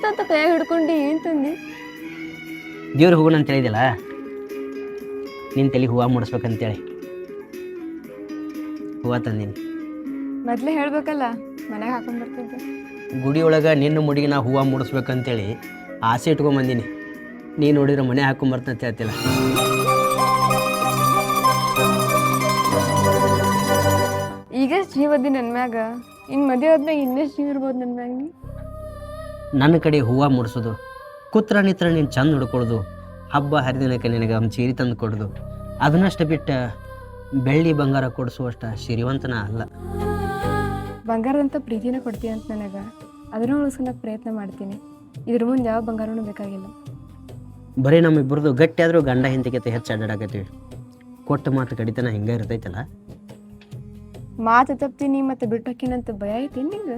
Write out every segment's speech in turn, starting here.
ಇಷ್ಟೊತ್ತ ಕೈಯಾಗ ಹಿಡ್ಕೊಂಡು ಏನು ತಂದಿ? ದೇವ್ರ ಹೋಗೋಣ ಅಂತ ಹೇಳಿದಿಲ್ಲ, ನಿನ್ನ ತಲೆ ಹೂವು ಮುಡಿಸ್ಬೇಕಂತೇಳಿ ಹೂವು ತಂದೀನಿ. ಮೊದಲೇ ಹೇಳ್ಬೇಕಲ್ಲ, ಮನೆಗೆ ಹಾಕೊಂಡು ಬರ್ತಿದ್ದೆ. ಗುಡಿ ಒಳಗೆ ನಿನ್ನ ಮುಡಿಗೆ ನಾ ಹೂವು ಮುಡಿಸ್ಬೇಕಂತೇಳಿ ಆಸೆ ಇಟ್ಕೊಂಬಂದೀನಿ. ನೀ ನೋಡಿದ್ರೆ ಮನೆ ಹಾಕೊಂಬರ್ತಂತ ಹೇಳ್ತಿಲ್ಲ. ಈಗ ಜೀವದಿ ನನ್ನ ಮ್ಯಾಗ, ಇನ್ನು ಮದುವೆ ಆದ್ಮೇಲೆ ಇನ್ನೆಷ್ಟು ಜೀವ ಇರ್ಬೋದು ನನ್ನ ಮ್ಯಾಗ? ನನ್ನ ಕಡೆ ಹೂವು ಮುಡಿಸೋದು, ಕೂತ್ರ ನಿತ್ರ ನೀನು ಚಂದ ನೋಡ್ಕೊಳ್ಳೋದು, ಹಬ್ಬ ಹರಿದಿನಕ್ಕೆ ನಿನಗೆ ಚೀರಿ ತಂದು ಕೊಡೋದು, ಅದನ್ನಷ್ಟು ಬಿಟ್ಟು ಬೆಳ್ಳಿ ಬಂಗಾರ ಕೊಡಿಸುವಷ್ಟು ಶ್ರೀವಂತನ ಅಲ್ಲ. ಬಂಗಾರದಂಥ ಪ್ರೀತಿನ ಕೊಡ್ತೀಯ ಅಂತ ನನಗೆ, ಅದನ್ನು ಉಳಿಸ್ಕೊಳಕ್ಕೆ ಪ್ರಯತ್ನ ಮಾಡ್ತೀನಿ. ಇದ್ರ ಮುಂದೆ ಯಾವ ಬಂಗಾರನೂ ಬೇಕಾಗಿಲ್ಲ. ಬರೀ ನಮ್ಮಿಬ್ಬರದು ಗಟ್ಟಿ ಆದರೂ ಗಂಡ ಹಿಂದಕ್ಕಿಂತ ಹೆಚ್ಚು ಅಡ್ಡಾಡಕತ್ತೀವಿ. ಕೊಟ್ಟ ಮಾತು ಕಡಿತನ ಹಿಂಗೆ ಇರ್ತೈತಲ್ಲ. ಮಾತು ತಪ್ತೀನಿ ಮತ್ತು ಬಿಟ್ಟೋಕಿನಂತ ಭಯ ಐತಿ ನಿಂಗೆ?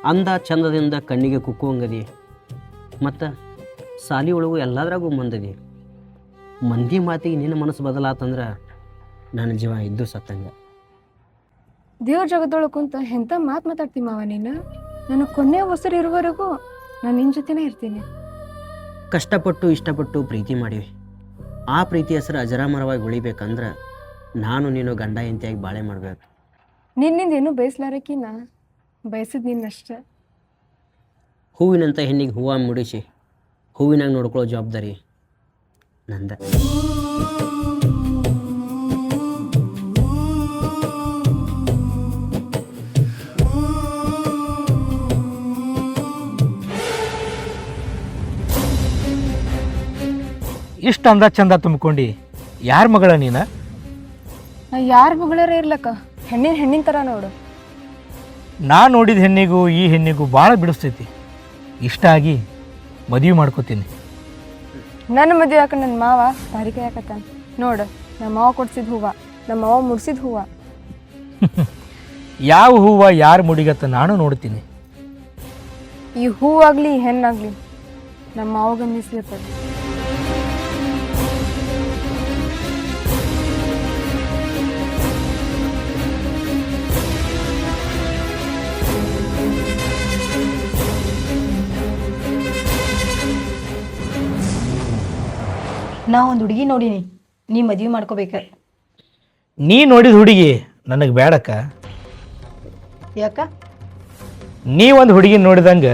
ಅಂದ ಚಂದದಿಂದ ಕಣ್ಣಿಗೆ ಕುಕ್ಕುವಂಗದಿ, ಮತ್ತು ಸಾಲಿ ಒಳಗು ಎಲ್ಲದ್ರಾಗೂ ಮುಂದದಿ. ಮಂದಿ ಮಾತಿಗೆ ನಿನ್ನ ಮನಸ್ಸು ಬದಲಾತಂದ್ರೆ ನನ್ನ ಜೀವ ಇದ್ದು ಸತ್ತಂಗೆ. ದೇವ್ರ ಜಗದೊಳಗೆ ಕುಂತ ಎಂಥ ಮಾತು ಮಾತಾಡ್ತಿ ಮಾವ ನೀನು. ನನಗೆ ಕೊನೆ ಉಸಿರು ಇರುವವರೆಗೂ ನಾನು ನಿನ್ನ ಜೊತೆನೇ ಇರ್ತೀನಿ. ಕಷ್ಟಪಟ್ಟು ಇಷ್ಟಪಟ್ಟು ಪ್ರೀತಿ ಮಾಡೀವಿ. ಆ ಪ್ರೀತಿ ಹೆಸರು ಅಜರಾಮರವಾಗಿ ಉಳಿಬೇಕಂದ್ರೆ ನಾನು ನೀನು ಗಂಡ ಹೆಂಡತಿಯಾಗಿ ಬಾಳೆ ಮಾಡಬೇಕು. ನಿನ್ನಿಂದ ಏನೂ ಬಯಸ್ಲಾರಕ್ಕಿನ ಬಯಸಿದ್ ನಿನ್ನಷ್ಟೇ. ಹೂವಿನಂಥ ಹೆಣ್ಣಿಗೆ ಹೂವು ಮುಡಿಸಿ ಹೂವಿನಾಗ ನೋಡ್ಕೊಳ್ಳೋ ಜವಾಬ್ದಾರಿ ನಂದ. ಇಷ್ಟು ಅಂದ ಚಂದ ತುಂಬಿಕೊಂಡು ಯಾರ ಮಗಳ ನೀನು? ಯಾರ ಮಗಳರ ಇರ್ಲಕ್ಕ, ಹೆಣ್ಣಿನ ಥರ ನೋಡು. ನಾ ನೋಡಿದ ಹೆಣ್ಣಿಗೂ ಈ ಹೆಣ್ಣಿಗೂ ಭಾಳ ಬಿಡಿಸ್ತೈತಿ. ಇಷ್ಟ ಆಗಿ ಮದುವೆ ಮಾಡ್ಕೋತೀನಿ. ನನ್ನ ಮದುವೆ ಯಾಕೆ ನನ್ನ ಮಾವ ಬಾರಿಕೆ ಯಾಕತ್ತಾನ ನೋಡು. ನಮ್ಮ ಮಾವ ಕೊಡ್ಸಿದ ಹೂವು, ನಮ್ಮ ಮಾವ ಮುಡ್ಸಿದ ಹೂವು. ಯಾವ ಹೂವು ಯಾರು ಮುಡಿಗತ್ತ ನಾನು ನೋಡ್ತೀನಿ. ಈ ಹೂವಾಗಲಿ ಹೆಣ್ಣಾಗಲಿ ನಮ್ಮ ಮಾವಾಗ ಮೀಸಲಿರ್ತದೆ. ನಾ ಒಂದು ಹುಡುಗಿ ನೋಡೀನಿ, ನೀ ಮದುವೆ ಮಾಡ್ಕೋಬೇಕ. ನೀ ನೋಡಿದ ಹುಡುಗಿ ನನಗೆ ಬೇಡಕ್ಕ. ಯಾಕ? ನೀ ಒಂದು ಹುಡುಗಿ ನೋಡಿದಂಗೆ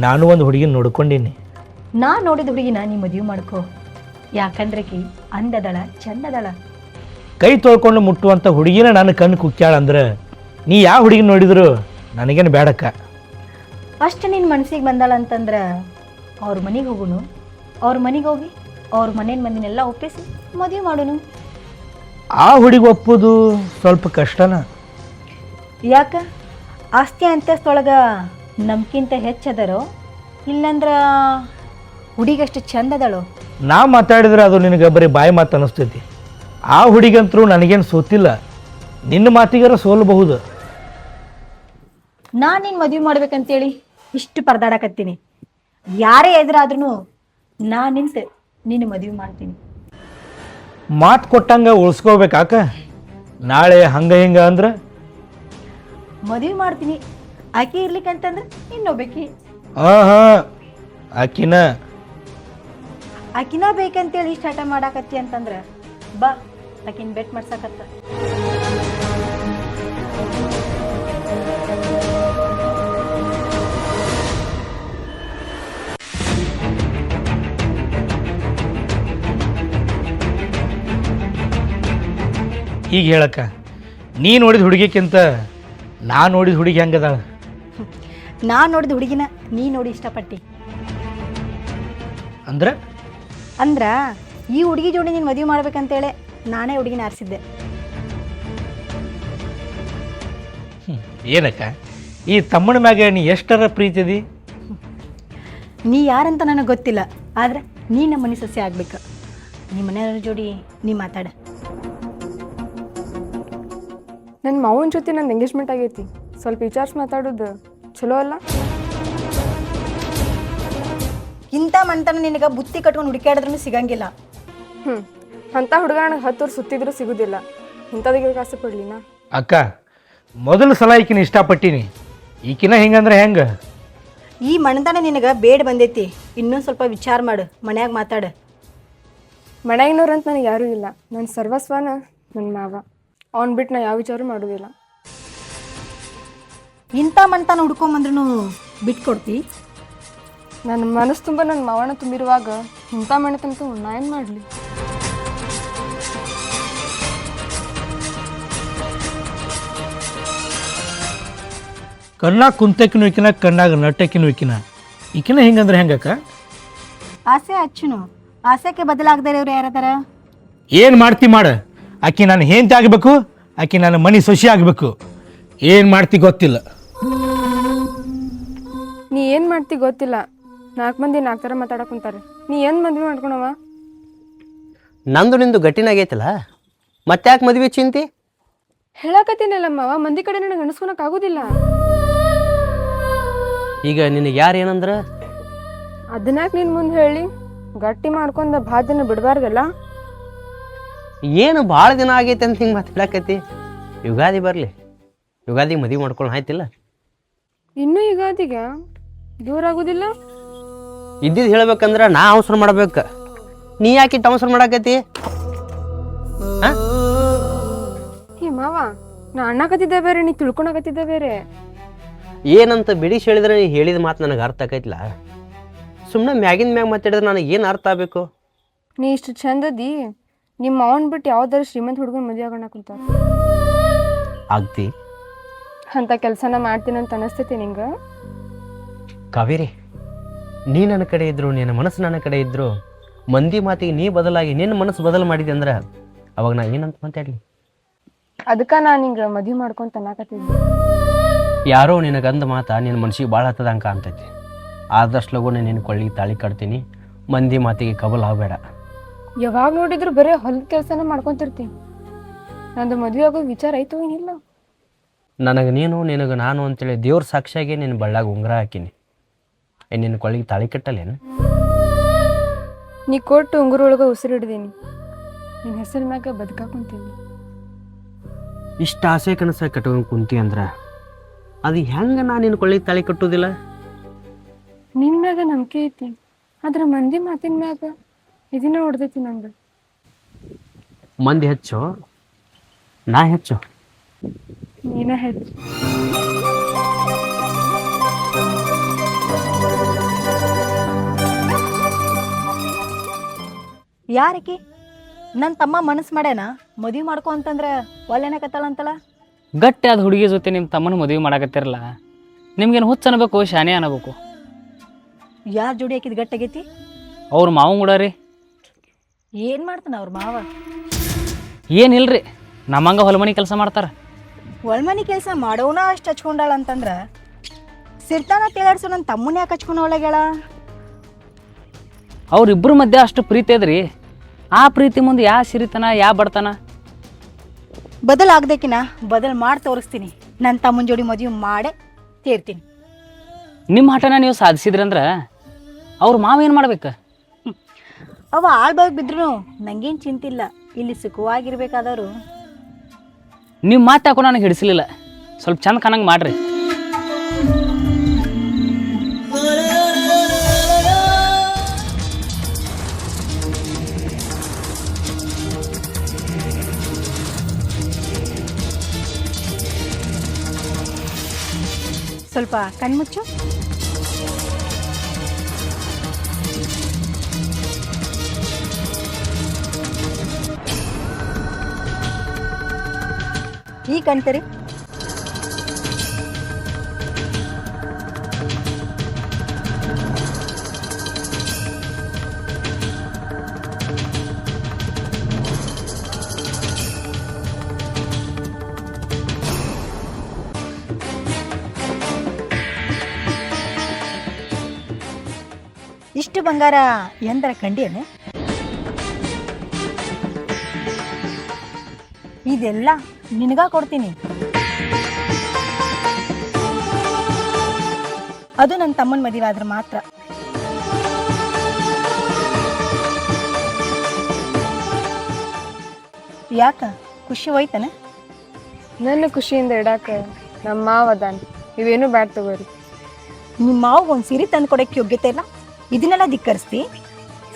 ನಾನು ಒಂದು ಹುಡುಗಿ ನೋಡ್ಕೊಂಡೀನಿ. ನಾ ನೋಡಿದ ಹುಡುಗಿನ ನೀ ಮದುವೆ ಮಾಡ್ಕೋ. ಯಾಕಂದ್ರೆ ಕಿ ಅಂದದಳ ಚಂದದಳ. ಕೈ ತೊಳ್ಕೊಂಡು ಮುಟ್ಟುವಂಥ ಹುಡುಗಿನ ನಾನು ಕಣ್ಣು ಕುಕ್ಕ್ಯಾಳ ಅಂದ್ರೆ ನೀ ಯಾವ ಹುಡುಗಿ ನೋಡಿದ್ರು ನನಗೇನು ಬೇಡಕ್ಕ. ಅಷ್ಟು ನಿನ್ನ ಮನಸ್ಸಿಗೆ ಬಂದಾಳ ಅಂತಂದ್ರೆ ಅವ್ರ ಮನೆಗೆ ಹೋಗುನು. ಅವ್ರ ಮನೆಗೆ ಹೋಗಿ ಅವ್ರ ಮನೇನ ಮಂದಿನೆಲ್ಲ ಒಪ್ಪಿಸಿ ಮದುವೆ ಮಾಡೋನು. ಆ ಹುಡುಗಿ ಒಪ್ಪೋದು ಸ್ವಲ್ಪ ಕಷ್ಟನ. ಯಾಕ? ಆಸ್ತಿ ಅಂತಸ್ತೊಳಗೆ ನಮ್ಗಿಂತ ಹೆಚ್ಚದರೋ ಇಲ್ಲಂದ್ರೆ ಹುಡುಗಷ್ಟು ಚಂದದಳು? ನಾ ಮಾತಾಡಿದ್ರೆ ಅದು ನಿನಗೆ ಬರೀ ಬಾಯಿ ಮಾತು ಅನ್ನಿಸ್ತೈತಿ. ಆ ಹುಡುಗಂತರೂ ನನಗೇನು ಸೋತಿಲ್ಲ, ನಿನ್ನ ಮಾತಿಗಾರ ಸೋಲಬಹುದು. ನಾನು ನಿನ್ನ ಮದುವೆ ಮಾಡ್ಬೇಕಂತೇಳಿ ಇಷ್ಟು ಪರದಾಡಕತ್ತೀನಿ. ಯಾರೇ ಎದುರಾದ್ರೂ ನಾ ನಿಂತು ನಿನ್ನ ಮದುವೆ ಮಾಡ್ತೀನಿ. ಮಾತು ಕೊಟ್ಟಂಗೆ ಉಳಿಸ್ಕೋಬೇಕಾಕ. ನಾಳೆ ಹಂಗೆ ಹಿಂಗೆ ಅಂದ್ರೆ ಮದುವೆ ಮಾಡ್ತೀನಿ. ಆಕೆ ಇರ್ಲಿಕ್ಕಂತಂದ್ರೆ ಇನ್ನೊಬ್ಬಾಕಿ. ಆಕಿನ ಬೇಕಂತೇಳಿ ಇಷ್ಟು ಹಠ ಮಾಡಾಕತ್ತಿ ಅಂತಂದ್ರೆ ಬಾ ಆಕಿನ ಬೆಟ್ ಮಾಡ್ಸಕತ್ತ. ಈಗ ಹೇಳಕ್ಕ, ನೀ ನೋಡಿದ ಹುಡುಗಿಕ್ಕಿಂತ ನಾ ನೋಡಿದ ಹುಡುಗಿ ಹೆಂಗದಾಳ? ನಾ ನೋಡಿದ ಹುಡುಗಿನ ನೀ ನೋಡಿ ಇಷ್ಟಪಟ್ಟಿ ಅಂದ್ರೆ ಈ ಹುಡುಗಿ ಜೋಡಿ ನೀನು ಮದುವೆ ಮಾಡ್ಬೇಕಂತೇಳಿ ನಾನೇ ಹುಡುಗಿನ ಆರಿಸಿದ್ದೆ. ಏನಕ್ಕ, ಈ ತಮ್ಮನ ಮ್ಯಾಗ ನೀ ಎಷ್ಟರ ಪ್ರೀತಿದಿ? ನೀ ಯಾರಂತ ನನಗೆ ಗೊತ್ತಿಲ್ಲ, ಆದ್ರೆ ನೀ ನಮ್ಮ ಮನೆ ಸಸ್ಯ ಆಗ್ಬೇಕು. ನಿಮ್ಮ ಮನೆಯವ್ರ ಜೋಡಿ ನೀ ಮಾತಾಡ. ನನ್ನ ಮಾವನ ಜೊತೆ ನಂದು ಎಂಗೇಜ್ಮೆಂಟ್ ಆಗೈತಿ. ಸ್ವಲ್ಪ ವಿಚಾರಿಸಿ ಮಾತಾಡೋದು ಚಲೋ ಅಲ್ಲ? ಇಂಥ ಮಂಟನ ನಿನಗೆ ಬುತ್ತಿ ಕಟ್ಕೊಂಡು ಹುಡುಕಾಡಿದ್ರೂ ಸಿಗಂಗಿಲ್ಲ. ಅಂಥ ಹುಡುಗ ನನಗೆ 10 ವರ್ಷ ಸುತ್ತಿದ್ರು ಸಿಗೋದಿಲ್ಲ. ಇಂಥದಿಗೆ ಆಸೆ ಪಡ್ಲಿನ? ಅಕ್ಕ, ಮೊದಲು ಸಲ ಈಕಿನ ಇಷ್ಟಪಟ್ಟೀನಿ. ಈಕಿನ ಹಿಂಗಂದ್ರೆ ಹೆಂಗೆ? ಈ ಮಣದಾನ ನಿನಗೆ ಬೇಡ ಬಂದೈತಿ. ಇನ್ನೊಂದು ಸ್ವಲ್ಪ ವಿಚಾರ ಮಾಡು, ಮನ್ಯಾಗ ಮಾತಾಡು. ಮನ್ಯಾಗಿನವ್ರಂತ ನನಗೆ ಯಾರೂ ಇಲ್ಲ. ನನ್ನ ಸರ್ವಸ್ವನ ನನ್ನ ಮಾವ. ಅವ್ನು ಬಿಟ್ಟು ನಾ ಯಾವ ವಿಚಾರ ಮಾಡೋದಿಲ್ಲ. ಇಂಥ ಮಣ್ತಾನ ಹುಡ್ಕೊಂಬಂದ್ರೂ ಬಿಟ್ಕೊಡ್ತಿ? ನನ್ನ ಮನಸ್ಸು ತುಂಬ ನನ್ನ ಮಾವನ ತುಂಬಿರುವಾಗ ಇಂಥ ಮನೆತಂತೂ ನಾ ಏನು ಮಾಡಲಿ? ಕಣ್ಣಾಗ ಕುಂತಕಿನೂ ಈಕಿನ, ಕಣ್ಣಾಗ ನಟ್ಟಕಿನೂ ಈಕಿನ ಹಿಂಗಂದ್ರೆ ಹೆಂಗಕ್ಕ? ಆಸೆ ಹಚ್ಚುನು, ಆಸೆಗೆ ಬದಲಾಗದೇ ಇವ್ರು ಯಾರದಾರ? ಏನು ಮಾಡ್ತಿ ಮಾಡು. ಆಕಿ ನಾನು ಹೆಂಡತಿ ಆಗಬೇಕು, ಆಕಿ ನನ್ನ ಮನೆ ಸೊಸಿ ಆಗಬೇಕು. ಏನು ಮಾಡ್ತಿ ಗೊತ್ತಿಲ್ಲ. ನೀ ಏನು ಮಾಡ್ತಿ ಗೊತ್ತಿಲ್ಲ. 4 ಮಂದಿ 4 ಥರ ಮಾತಾಡಕ್ಕೆ ಕುಂತಾರೆ. ನೀ ಏನು ಮದ್ವೆ ಮಾಡ್ಕೊಳವ? ನಂದು ನಿಂದು ಗಟ್ಟಿನಾಗೈತಲ್ಲ, ಮತ್ತೆ ಯಾಕೆ ಮದುವೆ ಚಿಂತಿ? ಹೇಳಕತ್ತೀನಲ್ಲ ಮಾವ, ಮಂದಿ ಕಡೆ ನನಗೆ ಅನಿಸ್ಕೊಳಕ್ ಆಗೋದಿಲ್ಲ. ಈಗ ನಿನಗೆ ಯಾರು ಏನಂದ್ರೆ? ಅದನ್ನಾಕೆ ನಿನ್ನ ಮುಂದೆ ಹೇಳಿ ಗಟ್ಟಿ ಮಾಡ್ಕೊಂಡು ಭಾಳ ದಿನ ಬಿಡಬಾರ್ದಲ್ಲ. ಏನು ಭಾಳ ದಿನ ಆಗೈತೆ ಅಂತ ಹಿಂಗೆ ಮಾತಾಡಕತ್ತಿ. ಯುಗಾದಿ ಬರಲಿ, ಯುಗಾದಿಗೆ ಮದುವೆ ಮಾಡ್ಕೊಳ್ಳೋ ಆಯ್ತಿಲ್ಲ? ಇನ್ನೂ ಯುಗಾದಿಗೆ ದೂರ ಆಗೋದಿಲ್ಲ? ಇದ್ದಿದ್ದು ಹೇಳ್ಬೇಕಂದ್ರೆ ನಾ ಅವಸರ ಮಾಡ್ಬೇಕು. ನೀ ಯಾಕೆ ಅವಸರ ಮಾಡಾಕತ್ತಿ? ಹೇ ಮಾವ, ನಾ ಅಣ್ಣಕತ್ತಿದ್ದೆ ಬೇರೆ, ನೀ ತಿಳ್ಕೊಳಕತ್ತಿದ್ದೆ ಬೇರೆ. ಏನಂತ ಬಿಡಿಸಿ ಹೇಳಿದ್ರೆ ನೀ ಹೇಳಿದ ಮಾತು ನನಗೆ ಅರ್ಥ ಆಕೈತಿಲ್ಲ. ಸುಮ್ಮನೆ ಮ್ಯಾಗಿನ ಮ್ಯಾಗ ಮಾತಾಡಿದ್ರೆ ನನಗೆ ಏನು ಅರ್ಥ ಆಗಬೇಕು? ನೀ ಇಷ್ಟು ಚಂದದಿ ನಿಮ್ಮ ಅವನ್ ಬಿಟ್ಟು ಯಾವ್ದಾರು ಶ್ರೀಮಂತ ಹುಡುಗನ ಮದುವೆ ಆಗೋಣ ಕುಂತಾರ. ಆಗ್ತಿ ಅಂತ ಕೆಲಸನ ಮಾಡ್ತೀನಂತ ಅನಿಸ್ತೈತಿ ನಿಂಗೆ? ಕಾವೇರಿ, ನೀ ನನ್ನ ಕಡೆ ಇದ್ರು, ನಿನ್ನ ಮನಸ್ಸು ನನ್ನ ಕಡೆ ಇದ್ರು, ಮಂದಿ ಮಾತಿಗೆ ನೀ ಬದಲಾಗಿ ನಿನ್ನ ಮನಸ್ಸು ಬದಲು ಮಾಡಿದೆ ಅಂದ್ರೆ ಅವಾಗ ನಾ ಏನಂತ ಮಾತಾಡಲಿ? ಅದಕ್ಕೆ ನಾನು ನಿಂಗೆ ಮದುವೆ ಮಾಡ್ಕೊಂತ ಅನ್ನಕತ್ತಿದ್ದೆ. ಯಾರೋ ನಿನಗಂದ ಮಾತ ನಿನ್ನ ಮನ್ಸಿಗೆ ಭಾಳ ಹತ್ತದಂಗೆ ಕಾಣ್ತೈತಿ. ಆದಷ್ಟು ಲಗುನೆ ನಿನ್ನ ಕೊಳ್ಳಿಗೆ ತಾಳಿ ಕಟ್ತೀನಿ. ಮಂದಿ ಮಾತಿಗೆ ಕಬಲ್ ಆಗಬೇಡ. ಯಾವಾಗ ನೋಡಿದ್ರು ಬರೀ ಹೊಲದ ಕೆಲಸನ ಮಾಡ್ಕೊತಿರ್ತೀನಿ. ನಂದು ಮದುವೆ ಆಗೋ ವಿಚಾರ ಆಯ್ತು ಏನಿಲ್ಲ. ನನಗೆ ನೀನು, ನಿನಗೆ ನಾನು ಅಂತೇಳಿ ದೇವ್ರ ಸಾಕ್ಷಿಯಾಗಿ ನಿನ್ನ ಬಳ್ಳಾಗ ಉಂಗುರ ಹಾಕಿನಿ. ನಿನ್ನ ಕೊಳ್ಳಿಗೆ ತಾಳಿ ಕಟ್ಟಲೇನು? ನೀ ಕೊಟ್ಟು ಉಂಗುರೊಳಗೆ ಉಸಿರು ಹಿಡ್ದೀನಿ. ನಿನ್ನ ಹೆಸರು ಮ್ಯಾಗ ಬದುಕಾಕೊಂತೀನಿ. ಇಷ್ಟು ಆಸೆ ಕನಸ ಕಟ್ಕೊಂಡು ಕುಂತಿ ಅಂದ್ರೆ ಅದು ಹೆಂಗೆ ನಾನು ನಿನ್ನ ಕೊಳ್ಳಿಗೆ ತಾಳಿ ಕಟ್ಟೋದಿಲ್ಲ? ನಿನ್ನ ಮ್ಯಾಗ ನಂಬಿಕೆ ಐತಿ, ಆದ್ರೆ ಮಂದಿ ಮಾತಿನ ಮ್ಯಾಗ ಇದನ್ನ ಹೊಡ್ದೈತಿ ನಂದು. ಮಂದಿ ಹೆಚ್ಚು, ನಾ ಹೆಚ್ಚು? ನೀನ ಹೆಚ್ಚು. ಯಾರಕಿ? ನನ್ನ ತಮ್ಮ ಮನಸ್ಸು ಮಾಡ್ಯಾನ ಮದುವೆ ಮಾಡ್ಕೊ ಅಂತಂದ್ರೆ ಒಲ್ಲೇನಕತ್ತಲ್ಲ. ಗಟ್ಟಿ ಆದ ಹುಡುಗಿ ಜೊತೆ ನಿಮ್ಮ ತಮ್ಮನ ಮದುವೆ ಮಾಡಾಕತ್ತಿರಲ್ಲ, ನಿಮ್ಗೇನು ಹುಚ್ಚ ಅನ್ಬೇಕು ಶಾನೆ ಅನ್ನಬೇಕು? ಯಾರ ಜೋಡಿ ಹಾಕಿದ್ ಗಟ್ಟಾಗೈತಿ? ಅವ್ರ ಮಾವ ಕೂಡ ರೀ. ಏನು ಮಾಡ್ತಾನ ಅವ್ರ ಮಾವ? ಏನಿಲ್ರಿ, ನಮ್ಮಂಗ ಹೊಲಮನಿ ಕೆಲಸ ಮಾಡ್ತಾರೆ. ಒಳ್ಮನಿ ಕೆಲಸ ಮಾಡೋನ ಅಷ್ಟು ಹಚ್ಕೊಂಡಾಳ ಅಂತಂದ್ರೆ ಸಿರ್ತಾನ ತೇಲಾಡ್ಸೋ ನನ್ನ ತಮ್ಮನ ಯಾಕೆ ಹಚ್ಕೊಂಡವಳಗ್ಯಾಳ? ಅವ್ರಿಬ್ಬರ ಮಧ್ಯೆ ಅಷ್ಟು ಪ್ರೀತಿ ಅದ್ರಿ. ಆ ಪ್ರೀತಿ ಮುಂದೆ ಯಾ ಸಿರಿತನ ಯಾ ಬಡತನ? ಬದಲಾಗ್ದೇಕಿನ ಬದಲು ಮಾಡಿ ತೋರಿಸ್ತೀನಿ. ನನ್ನ ತಮ್ಮನ ಜೋಡಿ ಮದುವೆ ಮಾಡೇ ತೀರ್ತೀನಿ. ನಿಮ್ಮ ಹಠನ ನೀವು ಸಾಧಿಸಿದ್ರಂದ್ರೆ ಅವ್ರ ಮಾವ ಏನು ಮಾಡ್ಬೇಕು? ಅವ ಆಳ್ಬಾಗ ಬಿದ್ರು ನಂಗೇನು ಚಿಂತಿಲ್ಲ. ಇಲ್ಲಿ ಸುಖವಾಗಿರ್ಬೇಕಾದವರು ನಿಮ್ಮ ಮಾತು ಯಾಕೋ ನನಗೆ ಹಿಡಿಸಲಿಲ್ಲ. ಸ್ವಲ್ಪ ಚಂದ ಕಾಣಂಗೆ ಮಾಡ್ರಿ. ಸ್ವಲ್ಪ ಕಣ್ಮುಚ್ಚು. ಈ ಕಣ್ತರಿ. ಇಷ್ಟು ಬಂಗಾರ ಎಂದರ ಕಂಡಿಯೇನೆ? ಇದೆಲ್ಲ ನಿನಗ ಕೊಡ್ತೀನಿ. ಅದು ನನ್ನ ತಮ್ಮನ ಮದುವೆ ಆದ್ರೆ ಮಾತ್ರ. ಯಾಕ ಖುಷಿ ಹೋಯ್ತಾನೆ? ನನ್ನ ಖುಷಿಯಿಂದ ಇಡಾಕ ನಮ್ಮ ಮಾವ ಅದಾನ. ಇವೇನು ಬ್ಯಾಡ್ ತಗೋರಿ. ನಿಮ್ಮ ಮಾವು ಒಂದು ಸೀರೆ ತಂದು ಕೊಡೋಕ್ಕೆ ಯೋಗ್ಯತೆ ಇಲ್ಲ, ಇದನ್ನೆಲ್ಲ ಧಿಕ್ಕರಿಸ್ತಿ.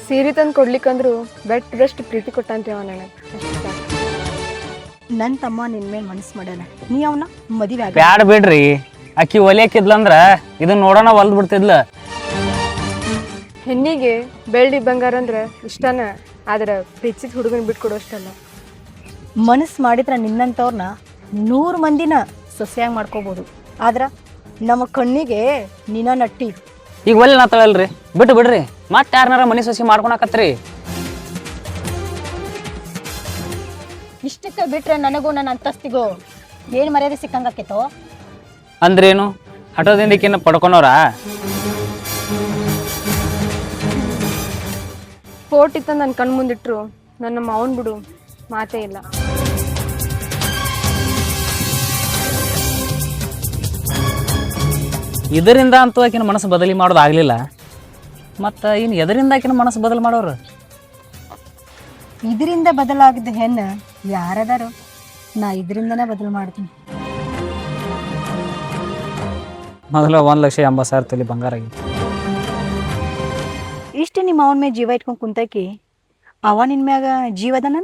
ಸೀರೆ ತಂದು ಕೊಡ್ಲಿಕ್ಕಂದ್ರು ಬೆಟ್ಟದಷ್ಟು ಪ್ರೀತಿ ಕೊಟ್ಟಂತೇವ ನನಗೆ ಅಷ್ಟು ಸಾಕು. ನನ್ನ ತಮ್ಮ ನಿನ್ನ ಮೇಲೆ ಮನಸ್ಸು ಮಾಡ್ಯಾನ, ನೀ ಅವನ ಮದುವೆ ಆಗ. ಬ್ಯಾಡ ಬಿಡ್ರಿ, ಆಕಿ ಒಲಿಯಾಕಿದ್ಲಂದ್ರ ಇದನ್ನ ನೋಡೋಣ ಒಲ್ದ್ ಬಿಡ್ತಿದ್ಲ. ಹೆಣ್ಣಿಗೆ ಬೆಳ್ಳಿ ಬಂಗಾರ ಅಂದ್ರೆ ಇಷ್ಟನ, ಆದ್ರೆ ಪ್ರೀತಿಸಿದ ಹುಡುಗನ ಬಿಟ್ಕೊಡೋಷ್ಟಲ್ಲ. ಮನಸ್ಸು ಮಾಡಿದ್ರೆ ನಿನ್ನಂಥವ್ರನ್ನ 100 ಮಂದಿನ ಸೊಸೆಯಾಗಿ ಮಾಡ್ಕೋಬೋದು, ಆದ್ರೆ ನಮ್ಮ ಕಣ್ಣಿಗೆ ನೀನ ನಟ್ಟಿ. ಈಗ ಒಲ್ಲಿ ನಾತಳಲ್ರಿ, ಬಿಟ್ಟು ಬಿಡ್ರಿ, ಮತ್ತೆ ಯಾರನಾರ ಮನೆ ಸೊಸಿ ಮಾಡ್ಕೊಳಕತ್ರಿ. ಇಷ್ಟಕ್ಕೆ ಬಿಟ್ರೆ ನನಗೂ ನನ್ನ ಅಂತಸ್ತಿಗೂ ಏನು ಮರ್ಯಾದೆ ಸಿಕ್ಕಂಗಾಕೈತೋ? ಅಂದ್ರೇನು, ಹಠದಿಂದ ಈಕಿನ ಪಡ್ಕೊನೋರ? ಫೋಟ್ ಇತ್ತ ನನ್ನ ಕಣ್ ಮುಂದಿಟ್ರು ನನ್ನ ಮಾವನ್ ಬಿಡು ಮಾತೇ ಇಲ್ಲ. ಇದರಿಂದ ಅಂತೂ ಆಕಿನ ಮನಸ್ಸು ಬದಲಿ ಮಾಡೋದು ಆಗ್ಲಿಲ್ಲ, ಮತ್ತು ಇನ್ನು ಎದರಿಂದ ಆಕಿನ ಮನಸ್ಸು ಬದಲು ಮಾಡೋರು? ಇದರಿಂದ ಬದಲಾಗಿದ್ದ ಹೆಣ್ಣು ಯಾರದಾರು? ನಾ ಇದರಿಂದನೇ ಬದಲು ಮಾಡ್ತೀನಿ. ಮೊದಲು 1,80,000 ತೊಲಿ ಬಂಗಾರ ಆಗಿತ್ತು. ಇಷ್ಟು ನಿಮ್ಮ ಅವನ ಮೇಲೆ ಜೀವ ಇಟ್ಕೊಂಡು ಕುಂತಾಕಿ ಅವ ನಿನ್ನ ಮ್ಯಾಗ ಜೀವದನ?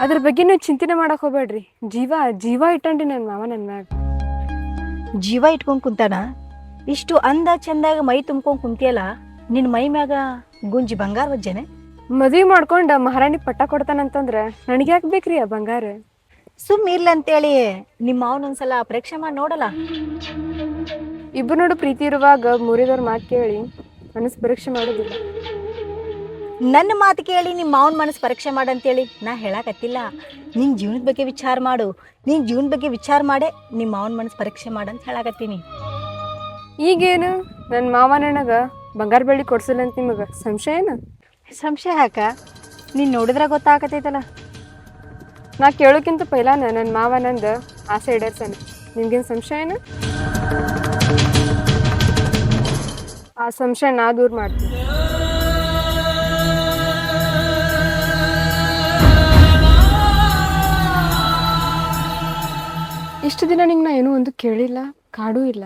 ಅದ್ರ ಬಗ್ಗೆ ನೀವು ಚಿಂತನೆ ಮಾಡಕ್ ಹೋಗ್ಬೇಡ್ರಿ. ಜೀವ ಜೀವ ಇಟ್ಟಂಡಿ ನನ್ನ ಮಾವ ನನ್ನ ಮ್ಯಾಗ. ಜೀವ ಇಟ್ಕೊಂಡು ಕುಂತಾನ? ಇಷ್ಟು ಅಂದ ಚಂದಾಗ ಮೈ ತುಂಬ್ಕೊಂಡು ಕುಂತಿಯಲ್ಲ, ನಿನ್ನ ಮೈ ಮ್ಯಾಗ ಗುಂಜಿ ಬಂಗಾರ ವಜ್ಜನೆ? ಮದ್ವಿ ಮಾಡ್ಕೊಂಡ ಮಹಾರಾಣಿ ಪಟ್ಟ ಕೊಡ್ತಾನಂತಂದ್ರ ನನಗೆ ಯಾಕೆ ಬೇಕ್ರಿ ಆ ಬಂಗಾರ? ಸುಮ್ಮ ಇರ್ಲ ಅಂತೇಳಿ ನಿಮ್ಮ ಅವನೊಂದ್ಸಲ ಪರೀಕ್ಷೆ ಮಾಡಿ ನೋಡಲ್ಲ. ಇಬ್ಬರು ನೋಡು ಪ್ರೀತಿ ಇರುವಾಗ ಮೂರಿದವ್ರ ಮಾತು ಕೇಳಿ ಮನಸ್ಸು ಪರೀಕ್ಷೆ ಮಾಡೋದಿಲ್ಲ. ನನ್ನ ಮಾತು ಕೇಳಿ ನಿಮ್ಮ ಮಾವನ ಮನಸ್ಸು ಪರೀಕ್ಷೆ ಮಾಡಂತೇಳಿ ನಾ ಹೇಳಕತ್ತಿಲ್ಲ. ನಿನ್ನ ಜೀವನದ ಬಗ್ಗೆ ವಿಚಾರ ಮಾಡು, ನಿನ್ನ ಜೀವನ ಬಗ್ಗೆ ವಿಚಾರ ಮಾಡೇ ನಿಮ್ಮ ಮಾವನ ಮನಸ್ಸು ಪರೀಕ್ಷೆ ಮಾಡಂತ ಹೇಳಕತ್ತೀನಿ. ಈಗೇನು ನನ್ನ ಮಾವ ನನಗ ಬಂಗಾರ ಬೆಳ್ಳಿ ಕೊಡ್ಸಲ್ಲ ಅಂತ ನಿಮಗೆ ಸಂಶಯ ಏನು? ಸಂಶಯ ಯಾಕ? ನೀನು ನೋಡಿದ್ರೆ ಗೊತ್ತಾಗತೈತಲ್ಲ. ನಾ ಕೇಳೋಕ್ಕಿಂತ ಪೈಲಾನ ನನ್ನ ಮಾವ ನಂದು ಆಸೆ ಈಡೇರ್ಸಾನ. ನಿಮ್ಗೇನು ಸಂಶಯ ಏನು? ಆ ಸಂಶಯ ನಾ ದೂರ ಮಾಡ್ತೀನಿ. ಇಷ್ಟು ದಿನ ನಿಂಗೆ ನಾ ಏನೂ ಒಂದು ಕೇಳಿಲ್ಲ, ಕಾಡೂ ಇಲ್ಲ.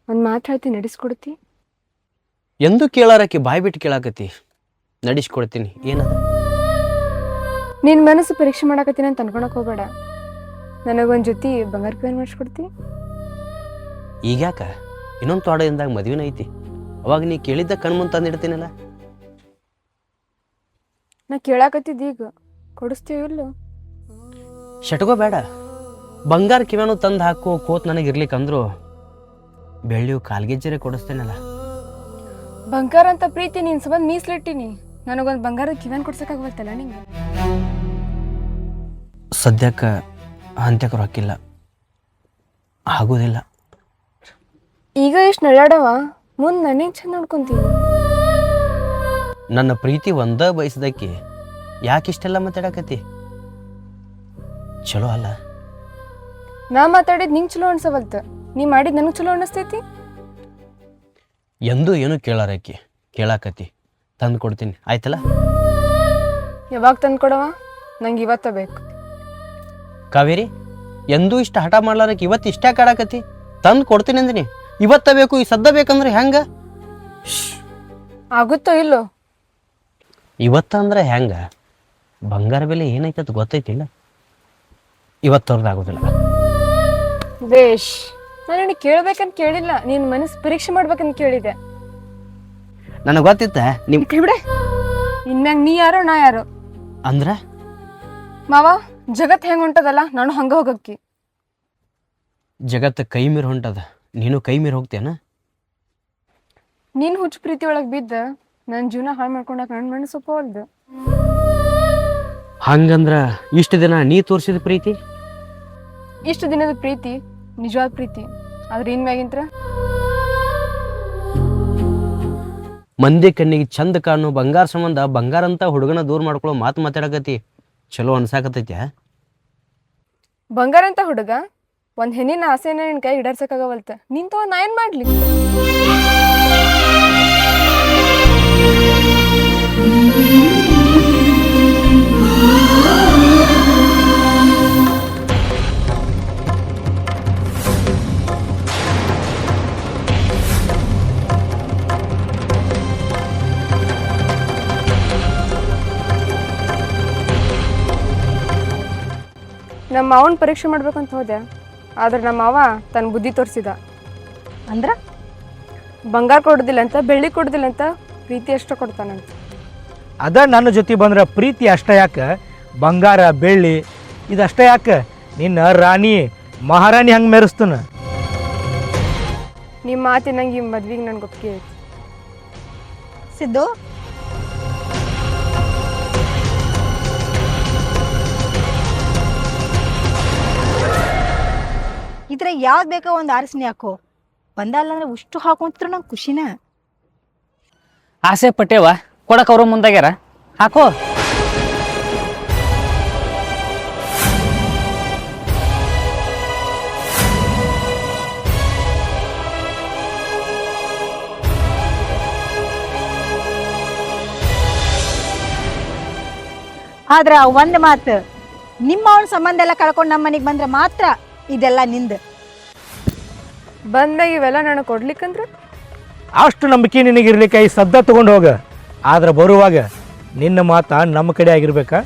ಒಂದು ಮಾತು ಹೇಳ್ತಿ ನಡೆಸ್ಕೊಡ್ತಿ? ಎಂದು ಕೇಳಾರಕ್ಕೆ ಬಾಯಿ ಬಿಟ್ಟು ಕೇಳಾಕತಿ, ನಡೆಸ್ಕೊಡ್ತೀನಿ. ಏನದ? ನಿನ್ನ ಮನಸ್ಸು ಪರೀಕ್ಷೆ ಮಾಡಾಕತ್ತೀನಿ ಅಂತ ಅನ್ಕೊಳಕ್ ಹೋಗ್ಬೇಡ. ನನಗೊಂದು ಜೊತೆ ಬಂಗಾರ ಪೇನ್ ಮಾಡಿಸ್ಕೊಡ್ತಿ? ಈಗ್ಯಾಕ? ಇನ್ನೊಂದು ತೋಟದಿಂದಾಗ ಮದುವೆನ ಐತಿ, ಅವಾಗ ನೀ ಕೇಳಿದ್ದ ಕಣ್ಮುಂದ್ ತಂದಿಡ್ತೀನಲ್ಲ. ನಾ ಕೇಳಾಕತ್ತಿದ್ದು ಈಗ ಕೊಡಿಸ್ತೀವಿ ಇಲ್ಲೋ? ಶಟ್ಕೋ ಬೇಡ. ಬಂಗಾರ ಕಿವ್ಯಾನು ತಂದು ಹಾಕೋ ಕೋತ್ ನನಗಿರ್ಲಿಕ್ಕಂದ್ರು ಬೆಳ್ಳಿಯು ಕಾಲ್ಗೆಜ್ಜರೆ ಕೊಡಿಸ್ತೇನಲ್ಲ. ಬಂಗಾರ ಅಂತ ಪ್ರೀತಿ ನೀನು ಸಂಬಂಧ ಮೀಸಲಿಟ್ಟಿನಿ, ನನಗೊಂದು ಬಂಗಾರದ ಕಿವ್ಯಾನ್ ಕೊಡ್ಸೋಕ್ಕಾಗತ್ತಲ್ಲ ನಿಂಗೆ? ಸದ್ಯಕ್ಕೆ ಅಂತ್ಯಕ್ಕೆ ರೊಕ್ಕಿಲ್ಲ, ಆಗೋದಿಲ್ಲ. ಈಗ ಎಷ್ಟು ನಡ್ಯಾಡವ, ಮುಂದೆ ನನಗೆ ಚಂದ ನೋಡ್ಕೊಂತೀನಿ. ನನ್ನ ಪ್ರೀತಿ ಒಂದ ಬಯಸ್ದಕ್ಕೆ ಯಾಕಿಷ್ಟೆಲ್ಲ ಮಾತಾಡಕತಿ? ಚಲೋ ಅಲ್ಲ? ನಾ ಮಾತಾಡಿದ್ ನಿಂಗೆ ಚಲೋ ಅನ್ಸವಲ್ತ, ನೀ ಮಾಡಿದ್ ನನಗೆ ಚಲೋ ಅನ್ನಿಸ್ತೈತಿ? ಎಂದೂ ಏನು ಕೇಳಾರಕ್ಕೆ ಕೇಳಾಕತಿ, ತಂದು ಕೊಡ್ತೀನಿ ಆಯ್ತಲ್ಲ? ಯಾವಾಗ ತಂದು ಕೊಡವ? ನಂಗೆ ಇವತ್ತ ಬೇಕು. ಕಾವೇರಿ, ಎಂದೂ ಇಷ್ಟ ಹಠ ಮಾಡ್ಲಾರಕ್ಕೆ ಇವತ್ತು ಇಷ್ಟ ಕಾಡಾಕತಿ? ತಂದು ಕೊಡ್ತೀನಿ ಅಂದಿನಿ, ಇವತ್ತ ಬೇಕು, ಈ ಸದ್ದ ಬೇಕಂದ್ರೆ ಹೆಂಗ? ಆಗುತ್ತೋ ಇಲ್ಲೋ? ಇವತ್ತ ಅಂದ್ರೆ ಹೆಂಗ? ಬಂಗಾರ ಬೆಲೆ ಏನೈತದ ಗೊತ್ತೈತಿಲ್ಲ, ಇವತ್ತವ್ರದ್ದು ಆಗೋದಿಲ್ಲ. ಬೇಷ್, ನಾನು ನಿನಗೆ ಕೇಳ್ಬೇಕಂತ ಕೇಳಿಲ್ಲ, ನೀನು ಮನಸ್ಸು ಪರೀಕ್ಷೆ ಮಾಡ್ಬೇಕಂತ ಕೇಳಿದೆ. ನನಗೆ ಗೊತ್ತಿತ್ತ ನಿಮ್ ಬಿಡೆ, ಇನ್ಮ್ಯಾಗ ನೀ ಯಾರೋ ನಾ ಯಾರೋ ಅಂದ್ರ ಮಾವ. ಜಗತ್ ಹೆಂಗ್ ಹೊಂಟದಲ್ಲ, ನಾನು ಹಂಗ ಹೋಗಕ್ಕಿ. ಜಗತ್ತು ಕೈ ಮೀರ್ ಹೊಂಟದ, ನೀನು ಕೈ ಮೀರ್ ಹೋಗ್ತೇನ? ನೀನು ಹುಚ್ಚು ಪ್ರೀತಿ ಒಳಗೆ ಬಿದ್ದ ನನ್ನ ಜೀವನ ಹಾಳು ಮಾಡ್ಕೊಂಡಾಕ ನನ್ನ ಮನಸ್ಸು ಒಪ್ಪವಲ್ದು. ಹಂಗಂದ್ರ ಇಷ್ಟು ದಿನ ನೀ ತೋರಿಸಿದ ಪ್ರೀತಿ? ಇಷ್ಟು ದಿನದ ಪ್ರೀತಿ ನಿಜವಾದ ಪ್ರೀತಿ, ಆದ್ರೆ ಇನ್ಮ್ಯಾಗಿಂತ್ರ ಮಂದಿ ಕಣ್ಣಿಗೆ ಚಂದ ಕಾಣು ಬಂಗಾರ ಸಂಬಂಧ ಬಂಗಾರ ಅಂತ ಹುಡುಗನ ದೂರ ಮಾಡ್ಕೊಳ್ಳೋ ಮಾತು ಮಾತಾಡಕತಿ, ಚಲೋ ಅನ್ಸಾಕತೈತ್ಯಾ? ಬಂಗಾರ ಅಂತ ಹುಡುಗ ಒಂದು ಹೆಣ್ಣಿನ ಆಸೆನ ನಿನ್ನ ಕೈ ಹಿಡರ್ಸಕ್ಕಾಗವಲ್ತ, ನಿಂತ ನಾ ಏನು ಮಾಡ್ಲಿ? ನಮ್ಮ ಮಾವನ ಪರೀಕ್ಷೆ ಮಾಡ್ಬೇಕಂತ ಹೋದೆ, ಆದ್ರೆ ನಮ್ಮ ಮಾವ ತನ್ನ ಬುದ್ಧಿ ತೋರಿಸಿದ. ಅಂದ್ರ ಬಂಗಾರ ಕೊಡೋದಿಲ್ಲ ಅಂತ, ಬೆಳ್ಳಿ ಕೊಡೋದಿಲ್ಲ ಅಂತ, ಪ್ರೀತಿ ಅಷ್ಟ ಕೊಡ್ತಾನಂತ. ಅದ ನನ್ನ ಜೊತೆ ಬಂದ್ರೆ ಪ್ರೀತಿ ಅಷ್ಟ ಯಾಕೆ, ಬಂಗಾರ ಬೆಳ್ಳಿ ಇದಷ್ಟ ಯಾಕೆ, ನಿನ್ನ ರಾಣಿ ಮಹಾರಾಣಿ ಹಂಗೆ ಮೆರೆಸ್ತಾನ. ನಿಮ್ಮ ಮಾತಿನಂಗೆ ಈ ಮದ್ವಿಗೆ ನನ್ಗೆ ಒಪ್ಪಿಗೆ ಐತಿ. ಸಿದ್ದು, ಇದ್ರ ಯಾವ್ದು ಬೇಕೋ ಒಂದು ಆರಿಸ್ನಿ ಹಾಕೋ. ಬಂದಲ್ಲ ಅಂದ್ರೆ ಉಷ್ಟು ಹಾಕೊಂತಿದ್ರು ನಂಗೆ ಖುಷಿನ. ಆಸೆ ಪಟ್ಟೇವ, ಕೊಡಕ್ಕೆ ಅವರು ಮುಂದಾಗ್ಯಾರ, ಹಾಕೋ. ಆದ್ರ ಒಂದ್ ಮಾತು, ನಿಮ್ಮ ಅವನ ಸಂಬಂಧ ಎಲ್ಲ ಕಳ್ಕೊಂಡು ನಮ್ಮ ಮನೆಗೆ ಬಂದ್ರೆ ಮಾತ್ರ ಇದೆಲ್ಲ ನಿಂದ. ಬಂದಾಗ ಇವೆಲ್ಲ ನನಗೆ ಕೊಡ್ಲಿಕ್ಕಂದ್ರೆ ಅಷ್ಟು ನಂಬಿಕೆ ನಿನಗಿರ್ಲಿಕ್ಕೆ ಈ ಸದ್ದ ತಗೊಂಡು ಹೋಗ. ಆದ್ರೆ ಬರುವಾಗ ನಿನ್ನ ಮಾತ ನಮ್ಮ ಕಡೆ ಆಗಿರ್ಬೇಕಾ?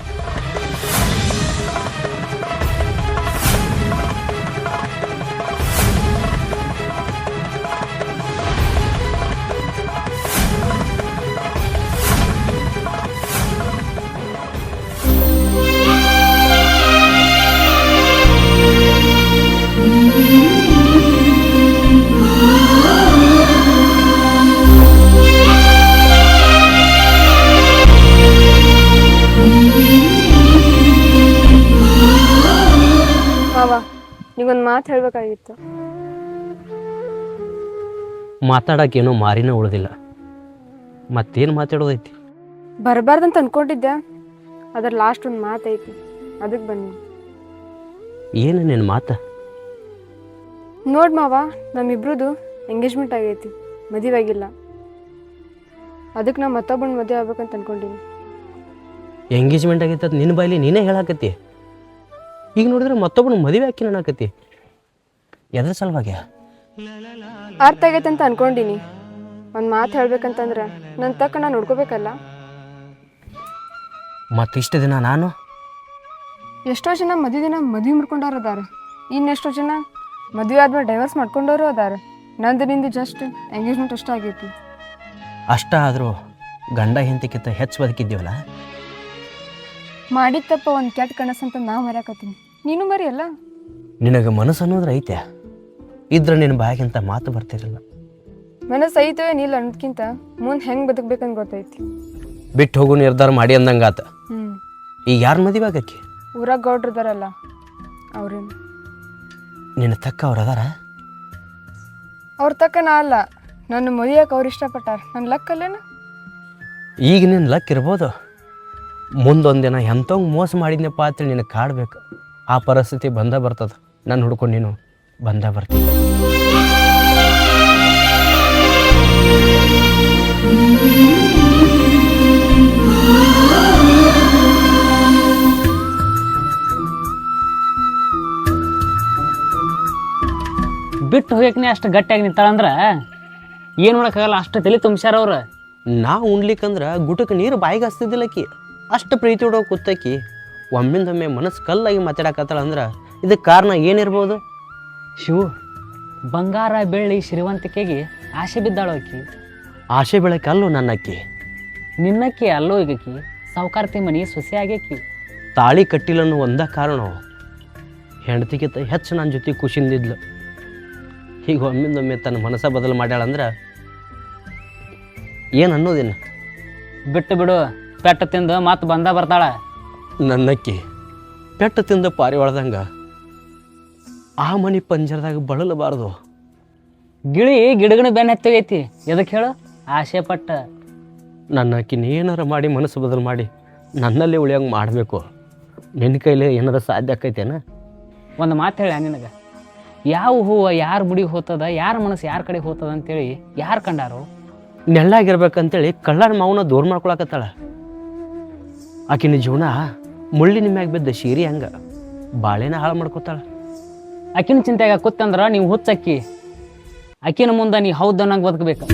ಮಾವ, ನೀವೊಂದು ಮಾತು ಹೇಳ್ಬೇಕಾಗಿತ್ತು. ಮಾತಾಡೋಕ್ಕೇನೋ ಮಾರಿನ ಉಳಿದಿಲ್ಲ, ಮತ್ತೇನು ಮಾತಾಡೋದೈತಿ? ಬರಬಾರ್ದಂತ ಅನ್ಕೊಂಡಿದ್ದೆ, ಅದ್ರ ಲಾಸ್ಟ್ ಒಂದು ಮಾತು ಐತಿ, ಅದಕ್ಕೆ ಬನ್ನಿ. ಏನು ನಿನ್ನ ಮಾತು? ನೋಡ್ ಮಾವ, ನಮ್ಮಿಬ್ರದ್ದು ಎಂಗೇಜ್ಮೆಂಟ್ ಆಗೈತಿ, ಮದುವೆ ಆಗಿಲ್ಲ. ಅದಕ್ಕೆ ನಾ ಮತ್ತೊಬ್ಬನ ಮದುವೆ ಆಗ್ಬೇಕಂತ ಅನ್ಕೊಂಡಿನಿ. ಎಂಗೇಜ್ಮೆಂಟ್ ಆಗೈತೆ ಅದು ನಿನ್ನ ಬಾಯಲ್ಲಿ ನೀನೇ ಹೇಳಾಕತ್ತಿ. ಈಗ ನೋಡಿದ್ರೆ ಮತ್ತೊಬ್ಬನ ಮದುವೆ ಹಾಕಿ ನಾಕತ್ತಿ. ಎದ್ರ ಸಲುವಾಗಿ? ಅರ್ಥ ಆಗೈತೆ ಅಂತ ಅನ್ಕೊಂಡಿನಿ. ಒಂದು ಮಾತು ಹೇಳ್ಬೇಕಂತಂದ್ರೆ ನನ್ನ ತಕ್ಕ ನಾನು ನೋಡ್ಕೋಬೇಕಲ್ಲ. ಮತ್ತಿಷ್ಟು ದಿನ ನಾನು ಎಷ್ಟೋ ಜನ ಮದುವೆ ದಿನ ಮದುವೆ ಮಾಡ್ಕೊಂಡವ್ರು ಅದಾರ, ಇನ್ನೆಷ್ಟೋ ಜನ ಮದುವೆ ಆದ್ಮೇಲೆ ಡೈವರ್ಸ್ ಮಾಡ್ಕೊಂಡವರು ಅದಾರ. ನಂದು ನಿಂದು ಜಸ್ಟ್ ಎಂಗೇಜ್ಮೆಂಟ್ ಅಷ್ಟೇ ಆಗೈತಿ. ಅಷ್ಟ ಆದರೂ ಗಂಡ ಹೆಂಡತಿಕ್ಕಿಂತ ಹೆಚ್ಚು ಬದುಕಿದ್ದೀವಲ್ಲ. ಮಾಡಿದ ತಪ್ಪ ಒಂದು ಕೆಟ್ಟ ಕನಸಂತ ನಾವು ಮರ್ಯಾಕತ್ತೀನಿ, ನೀನು ಮರಿಯಲ್ಲ. ನಿನಗೆ ಮನಸ್ಸು ಅನ್ನೋದ್ರೆ ಐತೆ, ಇದ್ರೆ ನಿನ್ನ ಬಾಯಾಗಿಂತ ಮಾತು ಬರ್ತಿರಲ್ಲ. ಮನಸ್ಸು ಐತವೇ ನೀಲ್ಲ ಅನ್ನೋದ್ಕಿಂತ ಮುಂದೆ ಹೆಂಗೆ ಬದುಕ್ಬೇಕಂತ ಗೊತ್ತೈತಿ. ಬಿಟ್ಟು ಹೋಗು ನಿರ್ಧಾರ ಮಾಡಿ ಅಂದಂಗಾತ. ಈಗ ಯಾರು ಮದುವೆ ಆಗಕ್ಕೆ? ಊರಾಗ ಗೌಡ್ರು ಇದಾರಲ್ಲ ಅವ್ರೇನು. ನಿನ್ನ ತಕ್ಕ ಅವ್ರು ಅದಾರ? ಅವ್ರ ತಕ್ಕ ನಾ ಅಲ್ಲ, ನನ್ನ ಮದುವೆಯಕ್ಕೆ ಅವ್ರು ಇಷ್ಟಪಟ್ಟಾರ, ನನ್ನ ಲಕ್ಕಲ್ಲೇನು. ಈಗ ನಿನ್ನ ಲಕ್ ಇರ್ಬೋದು, ಮುಂದೊಂದಿನ ಎಂಥವಂಗೆ ಮೋಸ ಮಾಡಿದ್ನಪ್ಪ ಅಂತೇಳಿ ನಿನಗೆ ಕಾಡ್ಬೇಕು. ಆ ಪರಿಸ್ಥಿತಿ ಬಂದ ಬರ್ತದ. ನಾನು ಹುಡ್ಕೊಂಡು ನೀನು ಬಂದ ಬರ್ತೀನಿ. ಬಿಟ್ಟು ಹೋಗ್ಯಾಕನೆ ಅಷ್ಟು ಗಟ್ಟಿಯಾಗಿ ನಿಂತಾಳಂದ್ರೆ ಏನು ಮಾಡೋಕ್ಕಾಗಲ್ಲ, ಅಷ್ಟು ತಲೆ ತುಂಬ್ಸ್ಯಾರ ಅವ್ರು. ನಾ ಉಣ್ಲಿಕ್ಕಂದ್ರೆ ಗುಟಕ್ಕೆ ನೀರು ಬಾಯಿಗೆ ಹಸ್ತಿದ್ದಿಲ್ಲಕ್ಕಿ, ಅಷ್ಟು ಪ್ರೀತಿ ಹೊಡೋ ಕೂತಕ್ಕಿ ಒಮ್ಮಿಂದೊಮ್ಮೆ ಮನಸ್ಸು ಕಲ್ಲಾಗಿ ಮಾತಾಡಕತ್ತಾಳ ಅಂದ್ರೆ ಇದಕ್ಕೆ ಕಾರಣ ಏನಿರ್ಬೋದು? ಶಿವು, ಬಂಗಾರ ಬೆಳ್ಳಿ ಶ್ರೀವಂತಿಕೆಗೆ ಆಸೆ ಬಿದ್ದಾಳು ಆಕಿ. ಆಸೆ ಬೆಳಕ್ಕೆ ಅಲ್ಲೋ ನನ್ನಕ್ಕಿ, ನಿನ್ನಕ್ಕಿ ಅಲ್ಲೋ ಈಗಕಿ ಸಾವುಕಾರ್ತಿ ಮನೆ ಸೊಸೆ ಆಗ್ಯಾಕಿ. ತಾಳಿ ಕಟ್ಟಿಲ್ಲ ಅನ್ನೋ ಒಂದ ಕಾರಣ ಹೆಂಡತಿಗಿಂತ ಹೆಚ್ಚು ನನ್ನ ಜೊತೆ ಖುಷಿಯಿಂದಿದ್ಲು. ಈಗ ಒಮ್ಮಿಂದೊಮ್ಮೆ ತನ್ನ ಮನಸ್ಸ ಬದಲು ಮಾಡ್ಯಾಳಂದ್ರೆ ಏನು ಅನ್ನೋದಿನ್ನ. ಬಿಟ್ಟು ಬಿಡು, ಪೆಟ್ಟ ತಿಂದು ಮತ್ತೆ ಬಂದ ಬರ್ತಾಳ. ನನ್ನಕ್ಕಿ ಪೆಟ್ಟು ತಿಂದ ಪಾರಿವಾಳದಂಗ ಆ ಮನೆ ಪಂಜರದಾಗ ಬಳಲಬಾರ್ದು. ಗಿಳಿ ಗಿಡಗಣ ಬೆನ್ನ ಹತ್ತೋಗೈತಿ, ಎದಕ್ಕೆ ಹೇಳು? ಆಸೆ ಪಟ್ಟ. ನನ್ನ ಅಕ್ಕಿನ ಏನಾರ ಮಾಡಿ ಮನಸ್ಸು ಬದಲು ಮಾಡಿ ನನ್ನಲ್ಲಿ ಉಳಿಯಂಗೆ ಮಾಡಬೇಕು. ನಿನ್ನ ಕೈಲಿ ಏನಾರ ಸಾಧ್ಯ ಆಕೈತೇನ? ಒಂದು ಮಾತು ಹೇಳ ನಿನಗೆ, ಯಾವ ಹೂವು ಯಾರ ಮುಡಿಗೆ ಹೋಗ್ತದ, ಯಾರ ಮನಸ್ಸು ಯಾರ ಕಡೆ ಹೋಗ್ತದ ಅಂತೇಳಿ ಯಾರು ಕಂಡಾರು? ನೆಳ್ಳಾಗಿರ್ಬೇಕಂತೇಳಿ ಕಳ್ಳನ ಮಾವನ ದೂರ ಮಾಡ್ಕೊಳಕತ್ತಾಳ. ಆಕಿನ ಜೀವನ ಮುಳ್ಳಿನ ಮ್ಯಾಗ ಬಿದ್ದ ಶೀರಿ ಹಂಗ ಬಾಳೆನ ಹಾಳು ಮಾಡ್ಕೊತಾಳ. ಆಕಿನ ಚಿಂತೆಗ ಕೂತಂದ್ರೆ ನೀವು ಹುಚ್ಚಕ್ಕಿ, ಆಕಿನ ಮುಂದೆ ನೀ ಹೌದು ಅನ್ನಂಗೆ ಬದುಕಬೇಕು.